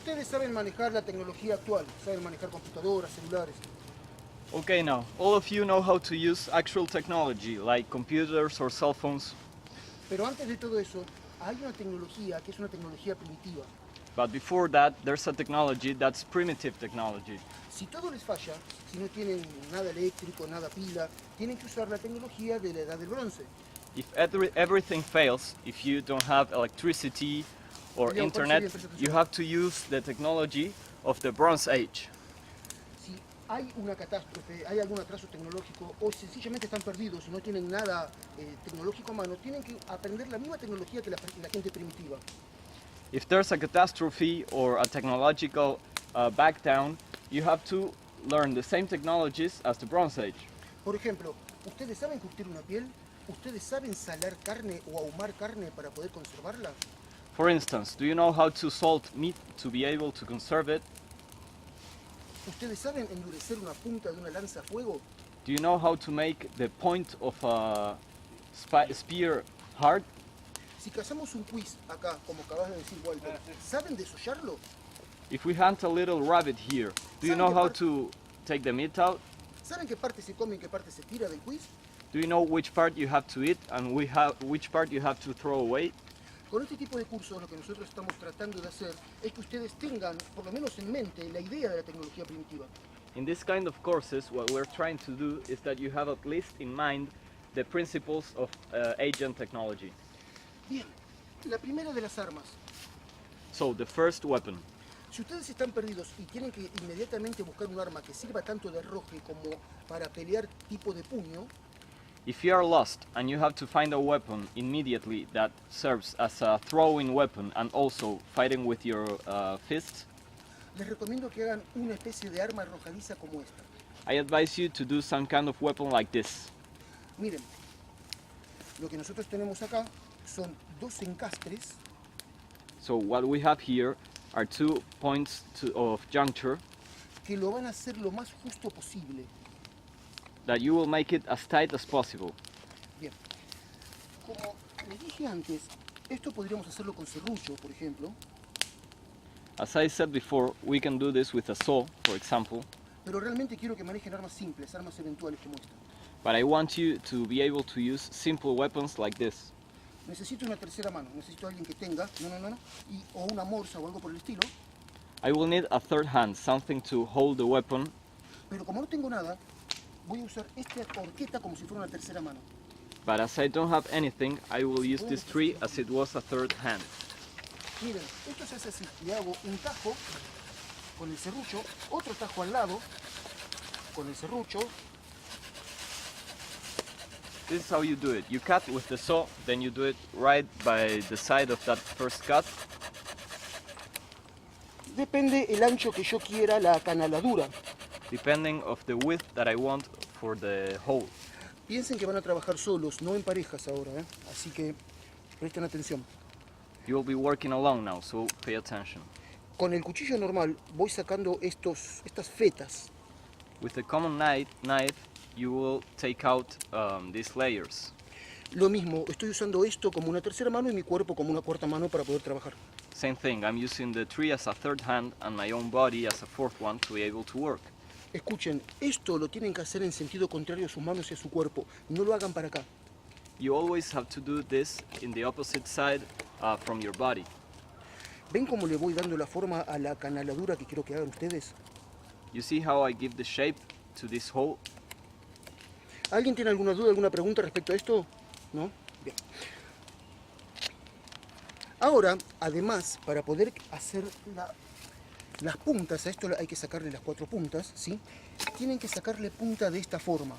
Ustedes saben manejar la tecnología actual, saben manejar computadoras, celulares. Okay, now, all of you know how to use actual technology, like computers or cell phones. Pero antes de todo eso, hay una tecnología que es una tecnología primitiva. But before that, there's a technology that's primitive technology. Si todo les falla, si no tienen nada eléctrico, nada pila, tienen que usar la tecnología de la edad del bronce. If everything fails, if you don't have electricity or Leon, internet, parece bien, you have to use the technology of the Bronze Age. Si hay una catástrofe, hay algún atraso tecnológico o sencillamente están perdidos y no tienen nada tecnológico a mano, tienen que aprender la misma tecnología que la gente primitiva. If there's a catastrophe or a technological backdown, you have to learn the same technologies as the Bronze Age. Por ejemplo, ¿ustedes saben curtir una piel? ¿Ustedes saben salar carne o ahumar carne para poder conservarla? For instance, do you know how to salt meat to be able to conserve it? ¿Ustedes saben endurecer una punta de una lanza a fuego? Do you know how to make the point of a spear hard? Si cazamos un quiz acá, como acabas de decir, Walter, ¿saben desollarlo? If we hunt a little rabbit here, do you know how to take the meat out? ¿Saben qué parte se come y qué parte se tira del quiz? Do you know which part you have to eat and which part you have to throw away? Con este tipo de cursos lo que nosotros estamos tratando de hacer es que ustedes tengan, por lo menos en mente, la idea de la tecnología primitiva. In this kind of courses, what we're trying to do is that you have at least in mind the principles of agent technology. Bien, la primera de las armas. So, the first weapon. Si ustedes están perdidos y tienen que inmediatamente buscar un arma que sirva tanto de arroje como para pelear tipo de puño, If you are lost and you have to find a weapon immediately that serves as a throwing weapon and also fighting with your fists, les recomiendo que hagan una especie de arma arrojadiza como esta. I advise you to do some kind of weapon like this. Miren, lo que nosotros tenemos acá son dos encastres So what we have here are 2 points of juncture que lo van a hacer lo más justo posible. that you will make it as tight as possible. Bien, como les dije antes, esto podríamos hacerlo con serrucho, por ejemplo, As I said before, we can do this with a saw, for example, pero realmente quiero que manejen armas simples, armas eventuales como esta. but I want you to be able to use simple weapons like this. Necesito una tercera mano, necesito a alguien que tenga, o una morsa o algo por el estilo, I will need a third hand, something to hold the weapon, pero como no tengo nada, voy a usar esta horqueta como si fuera una tercera mano. but as I don't have anything, I will use this tree as it was a third hand. Miren, esto se hace así, le hago un tajo con el serrucho, otro tajo al lado con el serrucho, This is how you do it. You cut with the saw, then you do it right by the side of that first cut. depende el ancho que yo quiera, la acanaladura. Depending of the width that I want for the hole. Piensen que van a trabajar solos, no en parejas ahora, así que presten atención. You will be working alone now, so pay attention. Con el cuchillo normal voy sacando estas fetas. With the common knife, you will take out these layers. Lo mismo, estoy usando esto como una tercera mano y mi cuerpo como una cuarta mano para poder trabajar. Same thing, I'm using the tree as a third hand and my own body as a fourth one to be able to work. Escuchen, esto lo tienen que hacer en sentido contrario a sus manos y a su cuerpo. No lo hagan para acá. You always have to do this in the opposite side from your body. ¿Ven cómo le voy dando la forma a la acanaladura que quiero que hagan ustedes? You see how I give the shape to this hole? ¿Alguien tiene alguna duda, alguna pregunta respecto a esto? ¿No? Bien. Ahora, además, para poder hacer las puntas, a esto hay que sacarle las 4 puntas, ¿sí? Tienen que sacarle punta de esta forma.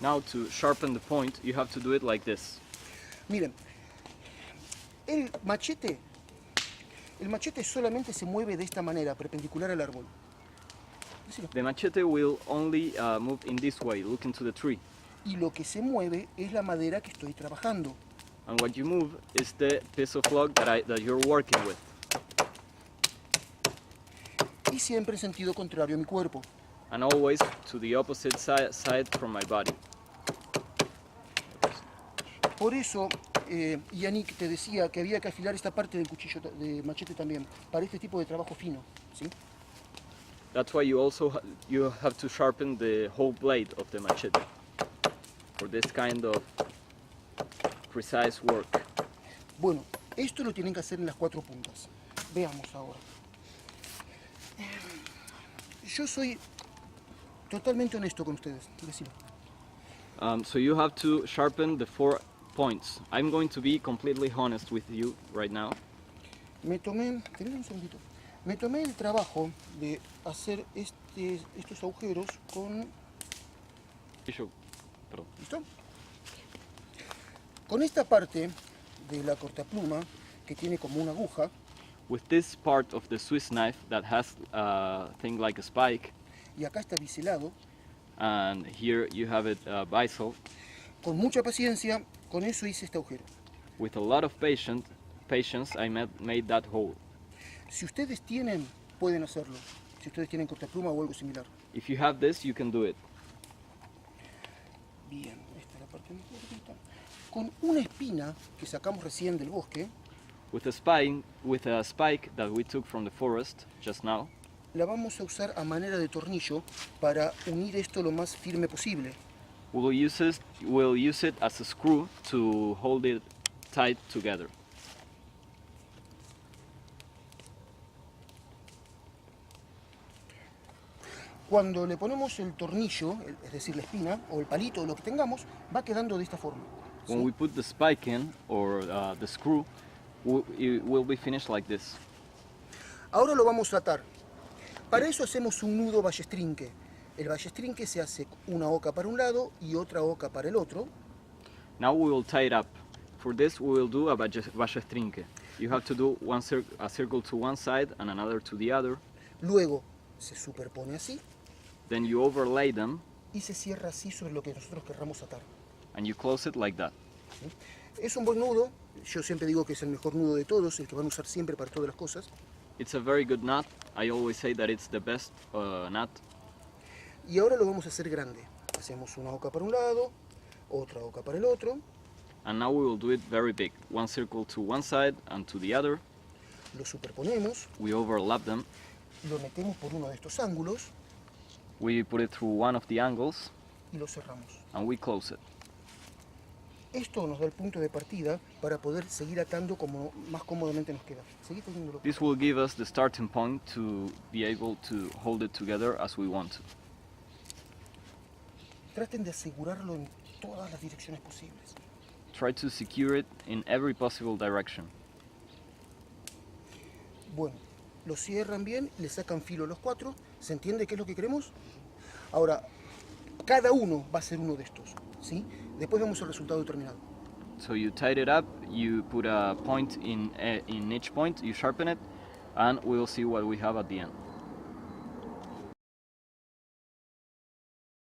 Now to sharpen the point, you have to do it like this. Miren, el machete solamente se mueve de esta manera, perpendicular al árbol. Decilo. The machete will only move in this way, look into the tree. Y lo que se mueve es la madera que estoy trabajando. And what you move is the piece of log that you're working with. Y siempre en sentido contrario a mi cuerpo. And always to the opposite side from my body. Por eso, Yannick te decía que había que afilar esta parte del cuchillo de machete también, para este tipo de trabajo fino, ¿sí? That's why you also you have to sharpen the whole blade of the machete for this kind of precise work. Bueno, esto lo tienen que hacer en las 4 puntas. Veamos ahora. Yo soy totalmente honesto con ustedes, decime. So you have to sharpen the 4 points. I'm going to be completely honest with you right now. Teneme un segundito. Me tomé el trabajo de hacer estos agujeros con... Perdón. ¿Listo? Con esta parte de la cortapluma, que tiene como una aguja, With this part of the Swiss knife that has a thing like a spike, y acá está biselado, and here you have it biseled, con mucha paciencia, con eso hice este agujero. with a lot of patience I made that hole. Si ustedes tienen, pueden hacerlo. Si ustedes tienen cortapluma o algo similar. If you have this, you can do it. Bien, esta es la parte más cortita. Con una espina que sacamos recién del bosque, With a spike that we took from the forest just now, la vamos a usar a manera de tornillo para unir esto lo más firme posible. we'll use it as a screw to hold it tight together. Cuando le ponemos el tornillo, es decir, la espina o el palito o lo que tengamos, va quedando de esta forma. ¿Sí? When we put the spike in, or the screw, it will be finished like this. Ahora lo vamos a atar. Para eso hacemos un nudo ballestrinque. El ballestrinque se hace una oca para un lado y otra oca para el otro. Now we will tie it up. For this we will do a ballestrinque. You have to do a circle to one side and another to the other. Luego se superpone así Then you overlay them y se cierra así sobre lo que nosotros querramos atar. and you close it like that. ¿Sí? Es un buen nudo. Yo siempre digo que es el mejor nudo de todos, el que van a usar siempre para todas las cosas. It's a very good knot. I always say that it's the best knot. Y ahora lo vamos a hacer grande. Hacemos una oca para un lado, otra oca para el otro. And now we will do it very big. One circle to one side and to the other. Lo superponemos, We overlap them. lo metemos por uno de estos ángulos We put it through one of the angles y lo cerramos. and we close it. Esto nos da el punto de partida para poder seguir atando como más cómodamente nos queda. Seguí teniéndolo. This will give us the starting point to be able to hold it together as we want to. Traten de asegurarlo en todas las direcciones posibles. Try to secure it in every possible direction. Bueno, lo cierran bien, le sacan filo a los 4. ¿Se entiende qué es lo que queremos? Ahora, cada uno va a ser uno de estos, ¿sí? Después vemos el resultado terminado. So you tied it up, you put a point in each point, you sharpen it, and we'll see what we have at the end.